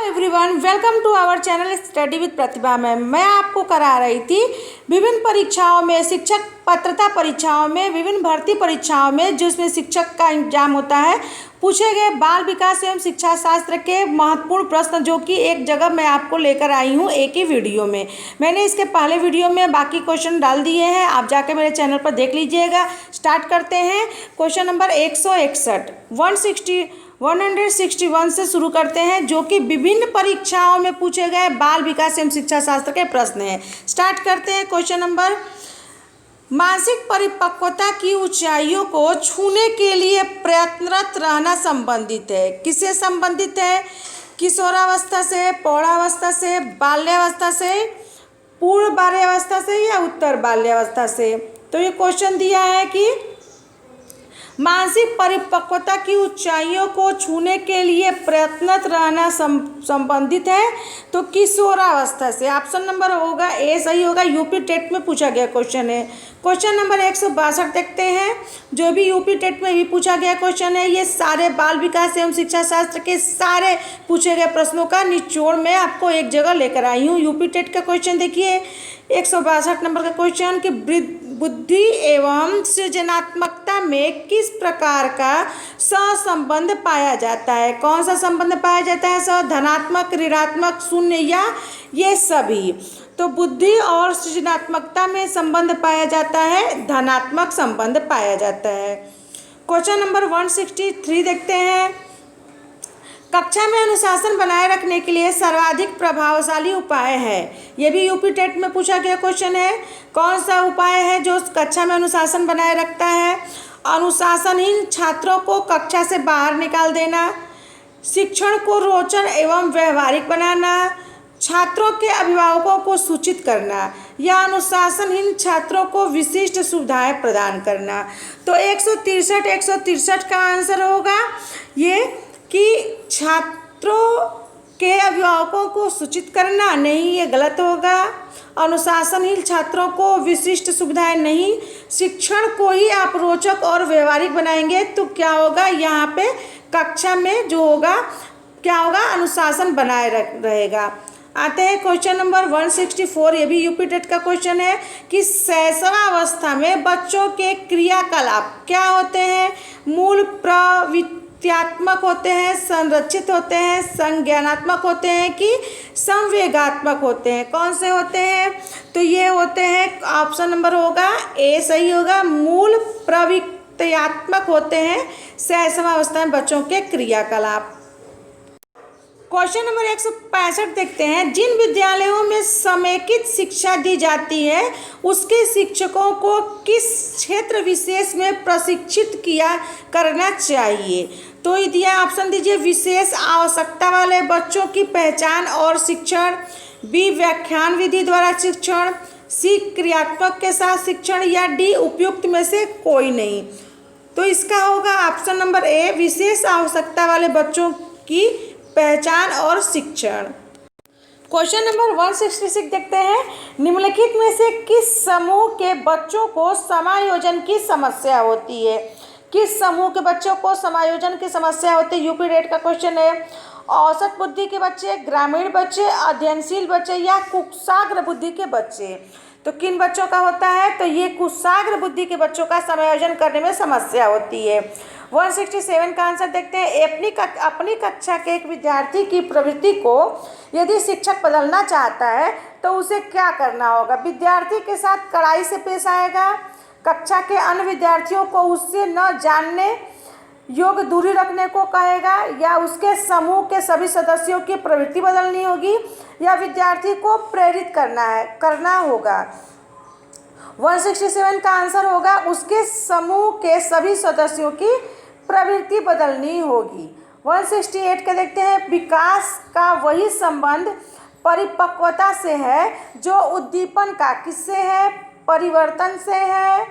Everyone, welcome to our channel study with Pratibha में। मैं आपको करा रही थी विभिन्न परीक्षाओं में, शिक्षक पात्रता परीक्षाओं में, विभिन्न भर्ती परीक्षाओं में जिसमें शिक्षक का एग्जाम होता है, पूछे गए बाल विकास एवं शिक्षा शास्त्र के महत्वपूर्ण प्रश्न, जो कि एक जगह मैं आपको लेकर आई हूँ एक ही वीडियो में। मैंने इसके पहले वीडियो में बाकी क्वेश्चन डाल दिए हैं, आप जाके मेरे चैनल पर देख लीजिएगा। स्टार्ट करते हैं। क्वेश्चन नंबर 161 161 से शुरू करते हैं, जो कि विभिन्न परीक्षाओं में पूछे गए बाल विकास एवं शिक्षा शास्त्र के प्रश्न हैं। स्टार्ट करते हैं। क्वेश्चन नंबर, मानसिक परिपक्वता की ऊंचाइयों को छूने के लिए प्रयत्नरत रहना संबंधित है। किससे संबंधित है? किशोरावस्था से, प्रौढ़ावस्था से, बाल्यावस्था से, पूर्व बाल्यावस्था से या उत्तर बाल्यावस्था से। तो ये क्वेश्चन दिया है कि मानसिक परिपक्वता की ऊंचाइयों को छूने के लिए प्रयत्नरत रहना संबंधित है, तो किशोरावस्था से। ऑप्शन नंबर होगा ए सही होगा। यूपी टेट में पूछा गया क्वेश्चन है। क्वेश्चन नंबर 162 देखते हैं, जो भी यूपी टेट में भी पूछा गया क्वेश्चन है। ये सारे बाल विकास एवं शिक्षा शास्त्र के सारे पूछे गए प्रश्नों का निचोड़ मैं आपको एक जगह लेकर आई हूँ। यूपी टेट का क्वेश्चन देखिए, 162 नंबर का क्वेश्चन कि बुद्धि एवं सृजनात्मकता में किस प्रकार का सहसंबंध पाया जाता है? कौन सा संबंध पाया जाता है? धनात्मक, ऋणात्मक, शून्य या ये सभी? तो बुद्धि और सृजनात्मकता में संबंध पाया जाता है, धनात्मक संबंध पाया जाता है। क्वेश्चन नंबर 163 देखते हैं, कक्षा में अनुशासन बनाए रखने के लिए सर्वाधिक प्रभावशाली उपाय है। ये भी यूपी टेट में पूछा गया क्वेश्चन है। कौन सा उपाय है जो कक्षा में अनुशासन बनाए रखता है? अनुशासनहीन छात्रों को कक्षा से बाहर निकाल देना, शिक्षण को रोचक एवं व्यवहारिक बनाना, छात्रों के अभिभावकों को सूचित करना, या अनुशासनहीन छात्रों को विशिष्ट सुविधाएं प्रदान करना। तो 163 का आंसर होगा ये कि छात्रों के अभिभावकों को सूचित करना। नहीं, ये गलत होगा। अनुशासनहीन छात्रों को विशिष्ट सुविधाएं नहीं, शिक्षण को ही आप रोचक और व्यवहारिक बनाएंगे तो क्या होगा? यहाँ पे कक्षा में जो होगा क्या होगा? अनुशासन बनाए रहेगा। आते हैं क्वेश्चन नंबर 164। ये भी यूपी टेट का क्वेश्चन है कि शैशवावस्था में बच्चों के क्रियाकलाप क्या होते हैं? मूल प्रवृत्त्यात्मक होते हैं, संरचित होते हैं, संज्ञानात्मक होते हैं कि संवेगात्मक होते हैं? कौन से होते हैं? तो ये होते हैं, ऑप्शन नंबर होगा ए सही होगा, मूल प्रवृत्त्यात्मक होते हैं शैशवावस्था में बच्चों के क्रियाकलाप। क्वेश्चन नंबर 165 देखते हैं, जिन विद्यालयों में समेकित शिक्षा दी जाती है उसके शिक्षकों को किस क्षेत्र विशेष में प्रशिक्षित करना चाहिए? तो ये दिया, ऑप्शन दीजिए, विशेष आवश्यकता वाले बच्चों की पहचान और शिक्षण, बी व्याख्यान विधि द्वारा शिक्षण, सी क्रियात्मक के साथ शिक्षण, या डी उपयुक्त में से कोई नहीं। तो इसका होगा ऑप्शन नंबर ए, विशेष आवश्यकता वाले बच्चों की पहचान और शिक्षण। क्वेश्चन नंबर 166 देखते हैं, निम्नलिखित में से किस समूह के बच्चों को समायोजन की समस्या होती है? किस समूह के बच्चों को समायोजन की समस्या होती है? यूपी टेट का क्वेश्चन है। औसत बुद्धि के बच्चे, ग्रामीण बच्चे, अध्ययनशील बच्चे, या कुशाग्र बुद्धि के बच्चे? तो किन बच्चों का होता है? तो ये कुशाग्र बुद्धि के बच्चों का समायोजन करने में समस्या होती है। 167 का आंसर देखते हैं, अपनी कक्षा के एक विद्यार्थी की प्रवृत्ति को यदि शिक्षक बदलना चाहता है तो उसे क्या करना होगा? विद्यार्थी के साथ कड़ाई से पेश आएगा, कक्षा के अन्य विद्यार्थियों को उससे न जानने योग्य दूरी रखने को कहेगा, या उसके समूह के सभी सदस्यों की प्रवृत्ति बदलनी होगी, या विद्यार्थी को प्रेरित करना होगा? 167 का आंसर होगा उसके समूह के सभी सदस्यों की प्रवृत्ति बदलनी होगी। 168 के देखते हैं, विकास का वही संबंध परिपक्वता से है जो उद्दीपन का किससे है? परिवर्तन से है,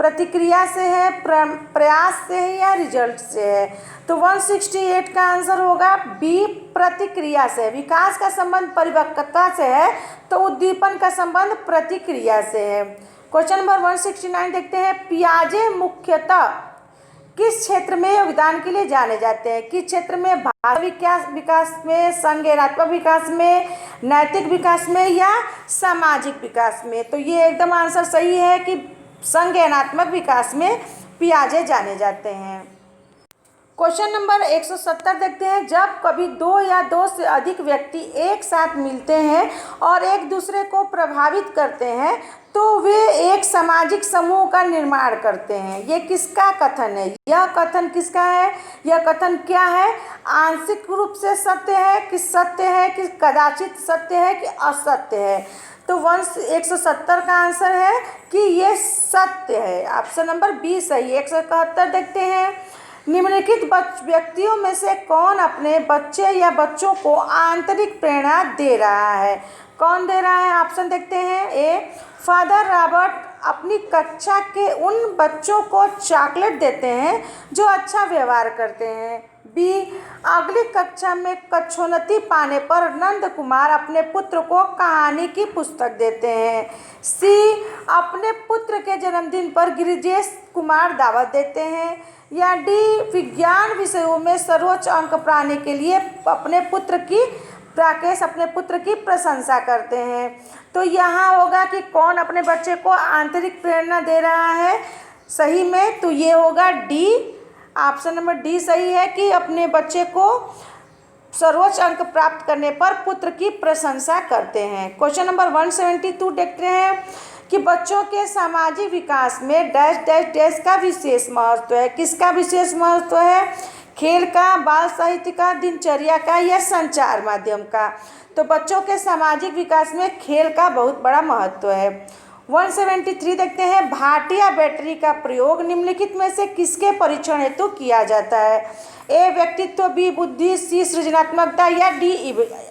प्रतिक्रिया से है, प्रयास से है, या रिजल्ट से है? तो 168 का आंसर होगा बी, प्रतिक्रिया से। विकास का संबंध परिपक्वता से है तो उद्दीपन का संबंध प्रतिक्रिया से है। क्वेश्चन नंबर 169 देखते हैं, पियाजे मुख्यतः किस क्षेत्र में योगदान के लिए जाने जाते हैं? किस क्षेत्र में? भाषा विकास में, संज्ञानात्मक विकास में, नैतिक विकास में या सामाजिक विकास में? तो ये एकदम आंसर सही है कि संज्ञानात्मक विकास में पियाजे जाने जाते हैं। क्वेश्चन नंबर 170 देखते हैं। जब कभी दो या दो से अधिक व्यक्ति एक साथ मिलते हैं और एक दूसरे को प्रभावित करते हैं तो वे एक सामाजिक समूह का निर्माण करते हैं। ये किसका कथन है? यह कथन किसका है? यह कथन क्या है? आंशिक रूप से सत्य है कि कदाचित सत्य है कि असत्य है? तो 170 का आंसर है कि ये सत्य है। ऑप्शन नंबर बी सही। 171 देखते हैं। निम्नलिखित व्यक्तियों में से कौन अपने बच्चे या बच्चों को आंतरिक प्रेरणा दे रहा है? कौन दे रहा है? ऑप्शन देखते हैं। ए, फादर रॉबर्ट अपनी कक्षा के उन बच्चों को चॉकलेट देते हैं जो अच्छा व्यवहार करते हैं। बी, अगली कक्षा में कक्षोन्नति पाने पर नंद कुमार अपने पुत्र को कहानी की पुस्तक देते हैं। सी, अपने पुत्र के जन्मदिन पर गिरिजेश कुमार दावत देते हैं। या डी, विज्ञान विषयों में सर्वोच्च अंक पाने के लिए राकेश अपने पुत्र की प्रशंसा करते हैं। तो यहाँ होगा कि कौन अपने बच्चे को आंतरिक प्रेरणा दे रहा है सही में? तो ये होगा डी। ऑप्शन नंबर डी सही है कि अपने बच्चे को सर्वोच्च अंक प्राप्त करने पर पुत्र की प्रशंसा करते हैं। क्वेश्चन नंबर 172 देखते हैं कि बच्चों के सामाजिक विकास में डैश डैश डैश का विशेष महत्व है। किसका विशेष महत्व है? खेल का, बाल साहित्य का, दिनचर्या का या संचार माध्यम का? तो बच्चों के सामाजिक विकास में खेल का बहुत बड़ा महत्व है। 173 देखते हैं। भाटिया बैटरी का प्रयोग निम्नलिखित में से किसके परीक्षण हेतु किया जाता है? ए, व्यक्तित्व, बी, बुद्धि, सी, सृजनात्मकता या डी,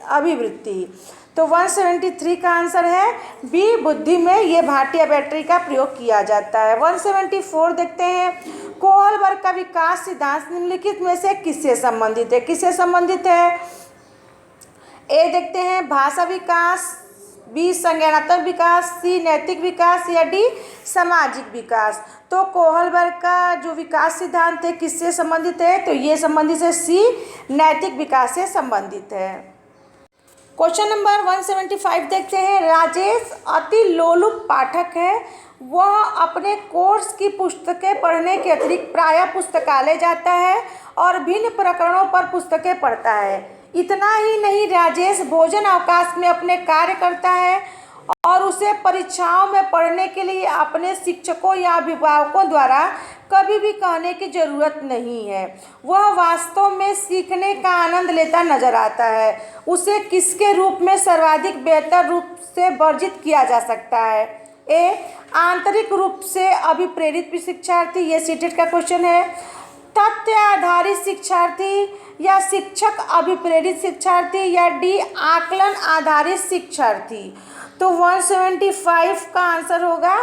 अभिवृत्ति? तो 173 का आंसर है बी, बुद्धि में ये भाटिया बैटरी का प्रयोग किया जाता है। 174 देखते हैं। कोहलबर्ग का विकास सिद्धांत निम्नलिखित में से किससे संबंधित है? किससे संबंधित है? ए देखते हैं भाषा विकास, बी संज्ञानात्मक विकास, सी नैतिक विकास या डी सामाजिक विकास? तो कोहलबर्ग का जो विकास सिद्धांत है किससे संबंधित है? तो ये संबंधित है सी, नैतिक विकास से संबंधित है। क्वेश्चन नंबर 175 देखते हैं। राजेश अति लोलुप पाठक है। वह अपने कोर्स की पुस्तकें पढ़ने के अतिरिक्त प्रायः पुस्तकालय जाता है और भिन्न प्रकरणों पर पुस्तकें पढ़ता है। इतना ही नहीं, राजेश भोजन अवकाश में अपने कार्य करता है और उसे परीक्षाओं में पढ़ने के लिए अपने शिक्षकों या अभिभावकों द्वारा कभी भी कहने की ज़रूरत नहीं है। वह वास्तव में सीखने का आनंद लेता नजर आता है। उसे किसके रूप में सर्वाधिक बेहतर रूप से वर्जित किया जा सकता है? ए, आंतरिक रूप से अभिप्रेरित शिक्षार्थी, ये सीटेट का क्वेश्चन है। तथ्य आधारित शिक्षार्थी या शिक्षक अभिप्रेरित शिक्षार्थी या डी आकलन आधारित शिक्षार्थी? तो 175 का आंसर होगा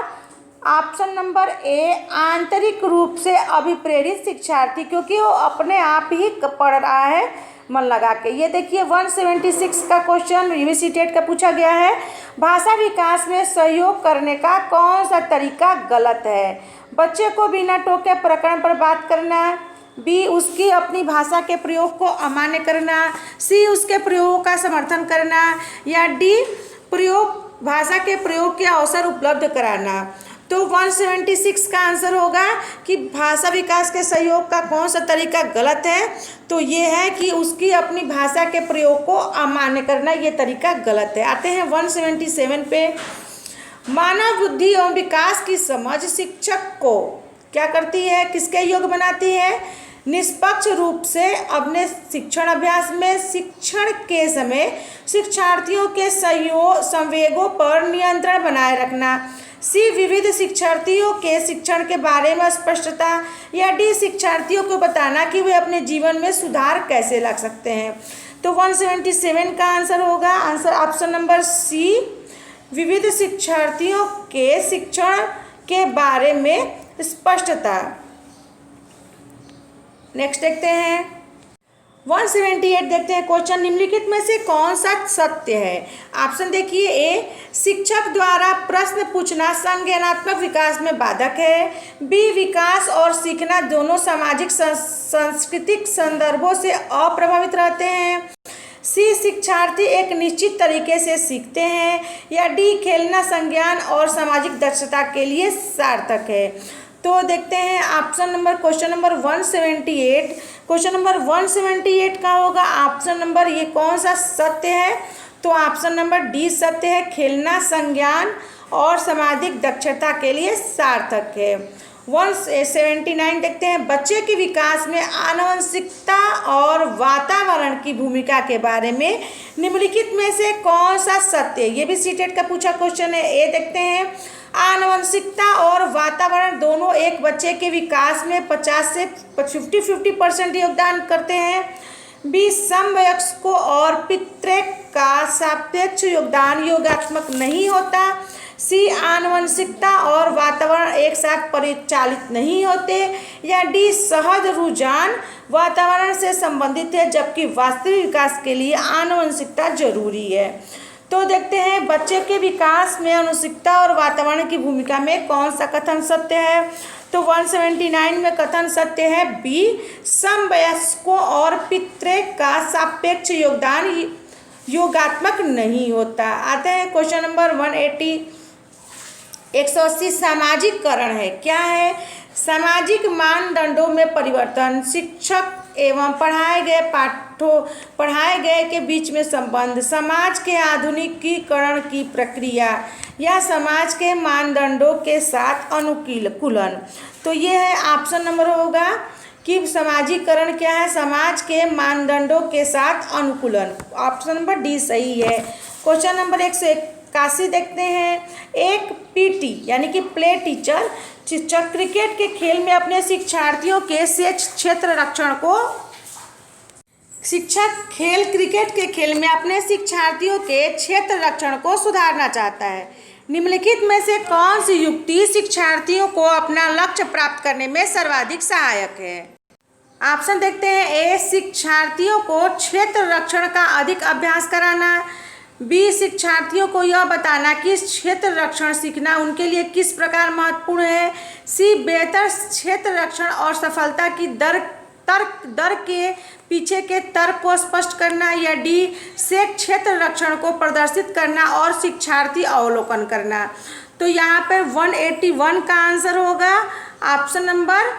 ऑप्शन नंबर ए, आंतरिक रूप से अभिप्रेरित शिक्षार्थी, क्योंकि वो अपने आप ही पढ़ रहा है मन लगा के। ये देखिए 176 का क्वेश्चन यूनिवर्सिटी का पूछा गया है। भाषा विकास में सहयोग करने का कौन सा तरीका गलत है? बच्चे को बिना टोके प्रकरण पर बात करना, बी उसकी अपनी भाषा के प्रयोग को अमान्य करना, सी उसके प्रयोग का समर्थन करना या डी भाषा के प्रयोग के अवसर उपलब्ध कराना? तो 176 का आंसर होगा कि भाषा विकास के सहयोग का कौन सा तरीका गलत है? तो ये है कि उसकी अपनी भाषा के प्रयोग को अमान्य करना, ये तरीका गलत है। आते हैं 177 पे। मानव बुद्धि एवं विकास की समझ शिक्षक को क्या करती है, किसके योग्य बनाती है? निष्पक्ष रूप से अपने शिक्षण अभ्यास में शिक्षण के समय शिक्षार्थियों के संवेगों पर नियंत्रण बनाए रखना, सी विविध शिक्षार्थियों के शिक्षण के बारे में स्पष्टता या डी शिक्षार्थियों को बताना कि वे अपने जीवन में सुधार कैसे ला सकते हैं। तो 177 का आंसर होगा आंसर ऑप्शन नंबर सी, विविध शिक्षार्थियों के शिक्षण के बारे में स्पष्टता। नेक्स्ट देखते हैं 178 देखते हैं क्वेश्चन, निम्नलिखित में से कौन सा सत्य है। ऑप्शन देखिए, ए शिक्षक द्वारा प्रश्न पूछना संज्ञानात्मक विकास में बाधक है। बी विकास और सीखना दोनों सामाजिक सांस्कृतिक संदर्भों से अप्रभावित रहते हैं। सी शिक्षार्थी एक निश्चित तरीके से सीखते हैं। या डी खेलना संज्ञान और सामाजिक दक्षता के लिए सार्थक है। तो देखते हैं option number question number 178, question number 178 का होगा ऑप्शन नंबर, ये कौन सा सत्य है, तो ऑप्शन नंबर डी सत्य है, खेलना संज्ञान और सामाजिक दक्षता के लिए सार्थक है। 179 देखते हैं, बच्चे के विकास में आनुवंशिकता और वातावरण की भूमिका के बारे में निम्नलिखित में से कौन सा सत्य है। ये भी सीटेट का पूछा क्वेश्चन है। ए देखते हैं, आनुवंशिकता और वातावरण दोनों एक बच्चे के विकास में 50 से 50% योगदान करते हैं। बी समवयस्कों और पितृक का सापेक्ष योगदान योगात्मक नहीं होता। सी आनुवंशिकता और वातावरण एक साथ परिचालित नहीं होते। या डी सहज रुझान वातावरण से संबंधित है जबकि वास्तविक विकास के लिए आनुवंशिकता जरूरी है। तो देखते हैं बच्चे के विकास में आनुवंशिकता और वातावरण की भूमिका में कौन सा कथन सत्य है। तो 179 में कथन सत्य है बी समवयस्कों और पितृक का सापेक्ष योगदान योगात्मक नहीं होता। आते हैं क्वेश्चन नंबर 180 सामाजिककरण है। क्या है? सामाजिक मानदंडों में परिवर्तन, शिक्षक एवं पढ़ाए गए के बीच में संबंध, समाज के आधुनिकीकरण की प्रक्रिया या समाज के मानदंडों के साथ अनुकूलन। तो ये है ऑप्शन नंबर होगा कि सामाजिककरण क्या है, समाज के मानदंडों के साथ अनुकूलन। ऑप्शन नंबर डी सही है। क्वेश्चन नंबर 181 देखते हैं, एक पीटी यानी कि प्ले टीचर क्रिकेट के खेल में अपने शिक्षार्थियों के क्षेत्र रक्षण को क्रिकेट के खेल में अपने शिक्षार्थियों के क्षेत्र रक्षण को सुधारना चाहता है। निम्नलिखित में से कौन सी युक्ति शिक्षार्थियों को अपना लक्ष्य प्राप्त करने में सर्वाधिक सहायक है। ऑप्शन देखते हैं, ए शिक्षार्थियों को क्षेत्र रक्षण का अधिक अभ्यास कराना। बी शिक्षार्थियों को यह बताना कि क्षेत्र रक्षण सीखना उनके लिए किस प्रकार महत्वपूर्ण है। सी बेहतर क्षेत्र रक्षण और सफलता की दर के पीछे के तर्क को स्पष्ट करना। या डी से क्षेत्र रक्षण को प्रदर्शित करना और शिक्षार्थी अवलोकन करना। तो यहाँ पर 181 का आंसर होगा ऑप्शन नंबर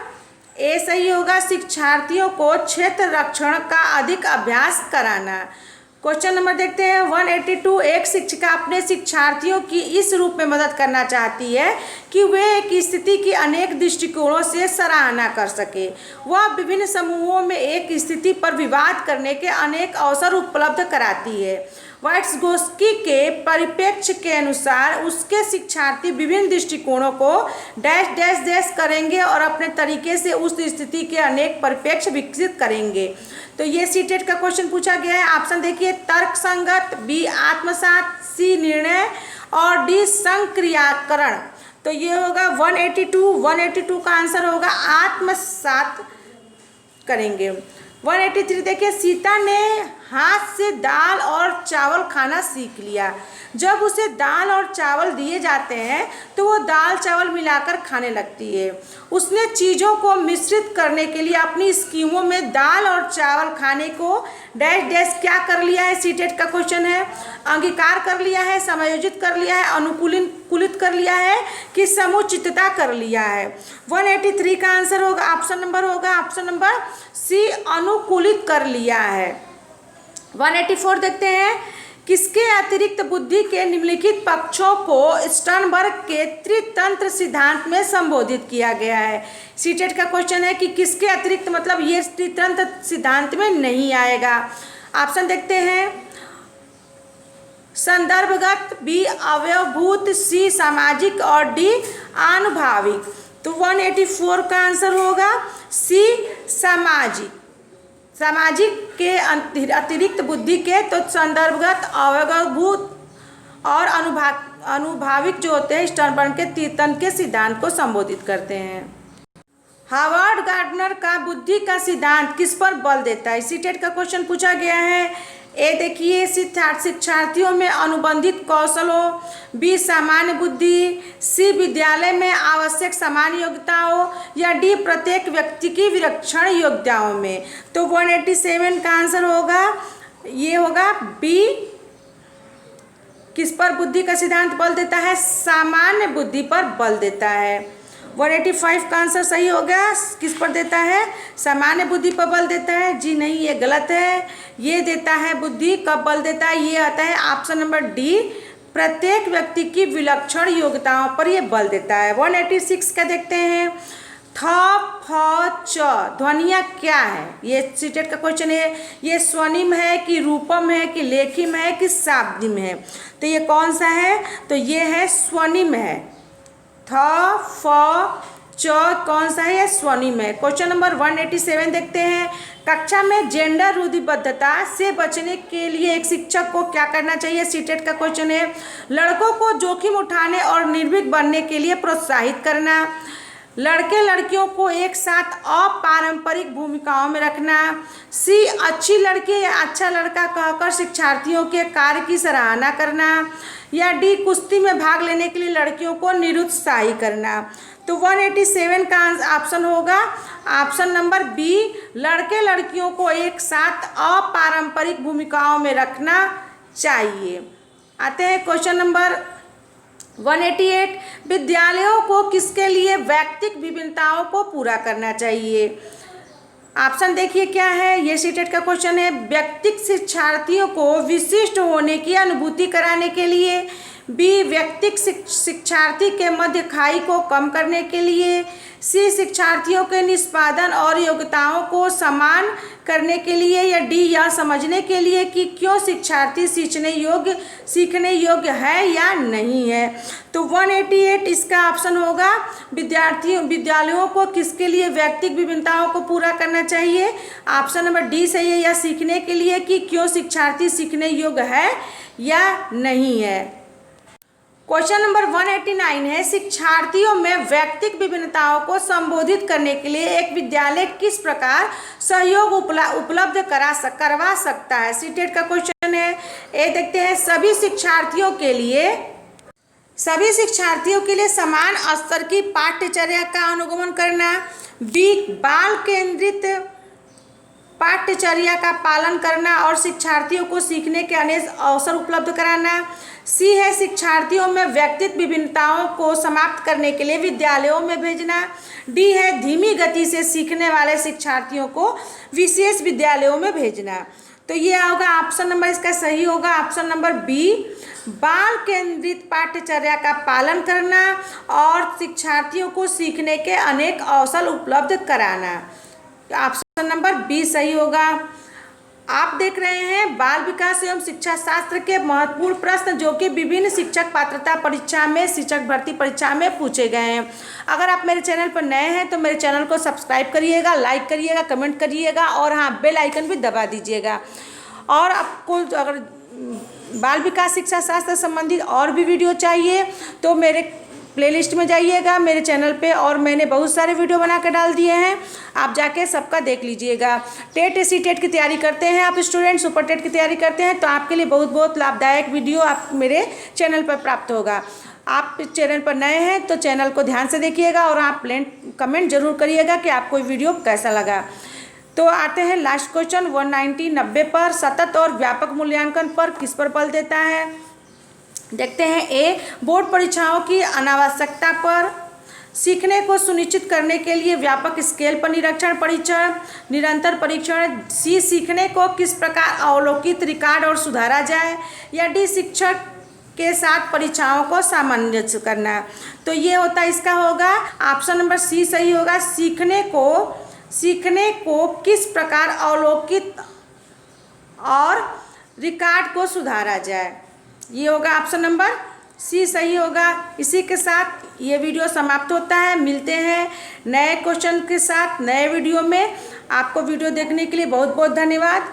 ए सही होगा, शिक्षार्थियों को क्षेत्र रक्षण का अधिक अभ्यास कराना। क्वेश्चन नंबर देखते हैं 182, एक शिक्षिका अपने शिक्षार्थियों की इस रूप में मदद करना चाहती है कि वे एक स्थिति की अनेक दृष्टिकोणों से सराहना कर सके। वह विभिन्न समूहों में एक स्थिति पर विवाद करने के अनेक अवसर उपलब्ध कराती है। वाइट्सगोस्की के परिप्रेक्ष्य के अनुसार उसके शिक्षार्थी विभिन्न दृष्टिकोणों को डैश डैश डैश करेंगे और अपने तरीके से उस स्थिति के अनेक परिप्रेक्ष्य विकसित करेंगे। तो ये सीटेट का क्वेश्चन पूछा गया है। ऑप्शन देखिए, तर्क संगत, बी आत्मसात, सी निर्णय और डी संक्रियाकरण। तो ये होगा 182 का आंसर होगा आत्मसात करेंगे। 183 देखिए, सीता ने हाथ से दाल और चावल खाना सीख लिया। जब उसे दाल और चावल दिए जाते हैं तो वो दाल चावल मिलाकर खाने लगती है। उसने चीज़ों को मिश्रित करने के लिए अपनी स्कीमों में दाल और चावल खाने को डैश डैश क्या कर लिया है। सीटेट का क्वेश्चन है, अंगीकार कर लिया है, समायोजित कर लिया है, अनुकूलित कर लिया है कि समुचितता कर लिया है। 183 का आंसर होगा ऑप्शन नंबर सी, अनुकूलित कर लिया है। 184 देखते हैं, किसके अतिरिक्त बुद्धि के निम्नलिखित पक्षों को स्टर्नबर्ग के त्रितंत्र सिद्धांत में संबोधित किया गया है। सीटेट का क्वेश्चन है कि किसके अतिरिक्त, मतलब ये त्रितंत्र सिद्धांत में नहीं आएगा। ऑप्शन देखते हैं, संदर्भगत, बी अवयवभूत, सी सामाजिक और डी आनुभाविक। तो 184 का आंसर होगा सी सामाजिक के अतिरिक्त बुद्धि के, तो संदर्भगत, अवयवभूत और अनुभाविक जो होते हैं स्टर्नबर्ग के त्रितंत्र के सिद्धांत को संबोधित करते हैं। हार्वर्ड गार्डनर का बुद्धि का सिद्धांत किस पर बल देता है? इसी टेट का क्वेश्चन पूछा गया है। ए देखिए, शिक्षार्थियों में अनुबंधित कौशलों, बी सामान्य बुद्धि, सी विद्यालय में आवश्यक सामान्य योग्यताओं, या डी प्रत्येक व्यक्ति की विलक्षण योग्यताओं में। तो 187 का आंसर होगा, ये होगा बी। किस पर बुद्धि का सिद्धांत बल देता है? सामान्य बुद्धि पर बल देता है। 185 का आंसर सही हो गया। किस पर देता है? सामान्य बुद्धि पर बल देता है। जी नहीं, ये गलत है। ये देता है बुद्धि कब बल देता है? ये आता है ऑप्शन नंबर डी, प्रत्येक व्यक्ति की विलक्षण योग्यताओं पर यह बल देता है। 186 का देखते हैं। थ फ च ध्वनियाँ क्या है? ये सीटेट का क्वेश्चन है। ये स्वनिम है कि रूपम है कि लेखिम है कि शाब्दिम है? तो ये कौन सा है? तो ये है स्वनिम है। थ फ च कौन सा है? ये स्वनिम है। क्वेश्चन नंबर 187 देखते हैं। कक्षा में जेंडर रूढ़िबद्धता से बचने के लिए एक शिक्षक को क्या करना चाहिए? सीटेट का क्वेश्चन है। लड़कों को जोखिम उठाने और निर्भीक बनने के लिए प्रोत्साहित करना, लड़के लड़कियों को एक साथ अपारंपरिक भूमिकाओं में रखना, सी अच्छी लड़की या अच्छा लड़का कहकर शिक्षार्थियों के कार्य की सराहना करना, या डी कुश्ती में भाग लेने के लिए लड़कियों को निरुत्साही करना। तो 187 का ऑप्शन होगा ऑप्शन नंबर बी, लड़के लड़कियों को एक साथ अपारंपरिक भूमिकाओं में रखना चाहिए। आते हैं क्वेश्चन नंबर 188। विद्यालयों को किसके लिए व्यक्तिक विभिन्नताओं को पूरा करना चाहिए? ऑप्शन देखिए क्या है। ये सीटेट का क्वेश्चन है। व्यक्तिक शिक्षार्थियों को विशिष्ट होने की अनुभूति कराने के लिए, बी व्यक्तिक शिक्षार्थी के मध्य खाई को कम करने के लिए, सी शिक्षार्थियों के निष्पादन और योग्यताओं को समान करने के लिए, या डी यह समझने के लिए कि क्यों शिक्षार्थी सीखने योग्य है या नहीं है। तो 188 इसका ऑप्शन होगा। विद्यालयों को किसके लिए व्यक्तिक विभिन्नताओं को पूरा करना चाहिए? ऑप्शन नंबर डी सही है, या सीखने के लिए कि क्यों शिक्षार्थी सीखने योग्य है या नहीं है। क्वेश्चन नंबर 189 है। शिक्षार्थियों में व्यक्तिक विभिन्नताओं को संबोधित करने के लिए एक विद्यालय किस प्रकार सहयोग उपलब्ध करवा सकता है? सीटेट का क्वेश्चन है। ये देखते हैं। सभी शिक्षार्थियों के लिए समान स्तर की पाठ्यचर्या का अनुगमन करना, बी बाल केंद्रित पाठ्यचर्या का पालन करना और शिक्षार्थियों को सीखने के अनेक अवसर उपलब्ध कराना, सी है शिक्षार्थियों में व्यक्तिगत विभिन्नताओं को समाप्त करने के लिए विद्यालयों में भेजना, डी है धीमी गति से सीखने वाले शिक्षार्थियों को विशेष विद्यालयों में भेजना। तो ये होगा ऑप्शन नंबर, इसका सही होगा ऑप्शन नंबर बी, बाल केंद्रित पाठ्यचर्या का पालन करना और शिक्षार्थियों को सीखने के अनेक अवसर उपलब्ध कराना। ऑप्शन नंबर बी सही होगा। आप देख रहे हैं बाल विकास एवं शिक्षा शास्त्र के महत्वपूर्ण प्रश्न जो कि विभिन्न शिक्षक पात्रता परीक्षा में, शिक्षक भर्ती परीक्षा में पूछे गए हैं। अगर आप मेरे चैनल पर नए हैं तो मेरे चैनल को सब्सक्राइब करिएगा, लाइक करिएगा, कमेंट करिएगा और हाँ बेल आइकन भी दबा दीजिएगा। और आपको अगर बाल विकास शिक्षा शास्त्र संबंधित और भी वीडियो चाहिए तो मेरे प्लेलिस्ट में जाइएगा मेरे चैनल पे, और मैंने बहुत सारे वीडियो बना कर डाल दिए हैं, आप जाके सबका देख लीजिएगा। टेट सी टेट की तैयारी करते हैं आप स्टूडेंट, सुपर टेट की तैयारी करते हैं तो आपके लिए बहुत बहुत लाभदायक वीडियो आप मेरे चैनल पर प्राप्त होगा। आप चैनल पर नए हैं तो चैनल को ध्यान से देखिएगा और आप कमेंट जरूर करिएगा कि आपको वीडियो कैसा लगा। तो आते हैं लास्ट क्वेश्चन 190 पर। सतत और व्यापक मूल्यांकन पर किस पर बल देता है? देखते हैं। ए बोर्ड परीक्षाओं की अनावश्यकता पर, सीखने को सुनिश्चित करने के लिए व्यापक स्केल पर निरीक्षण परीक्षण, निरंतर परीक्षण, सी सीखने को किस प्रकार अवलोकित रिकॉर्ड और सुधारा जाए, या डी शिक्षक के साथ परीक्षाओं को सामंजस्य करना। तो ये होता इसका होगा ऑप्शन नंबर सी सही होगा। सीखने को किस प्रकार अवलोकित और रिकॉर्ड को सुधारा जाए, ये होगा ऑप्शन नंबर सी सही होगा। इसी के साथ ये वीडियो समाप्त होता है। मिलते हैं नए क्वेश्चन के साथ नए वीडियो में। आपको वीडियो देखने के लिए बहुत बहुत धन्यवाद।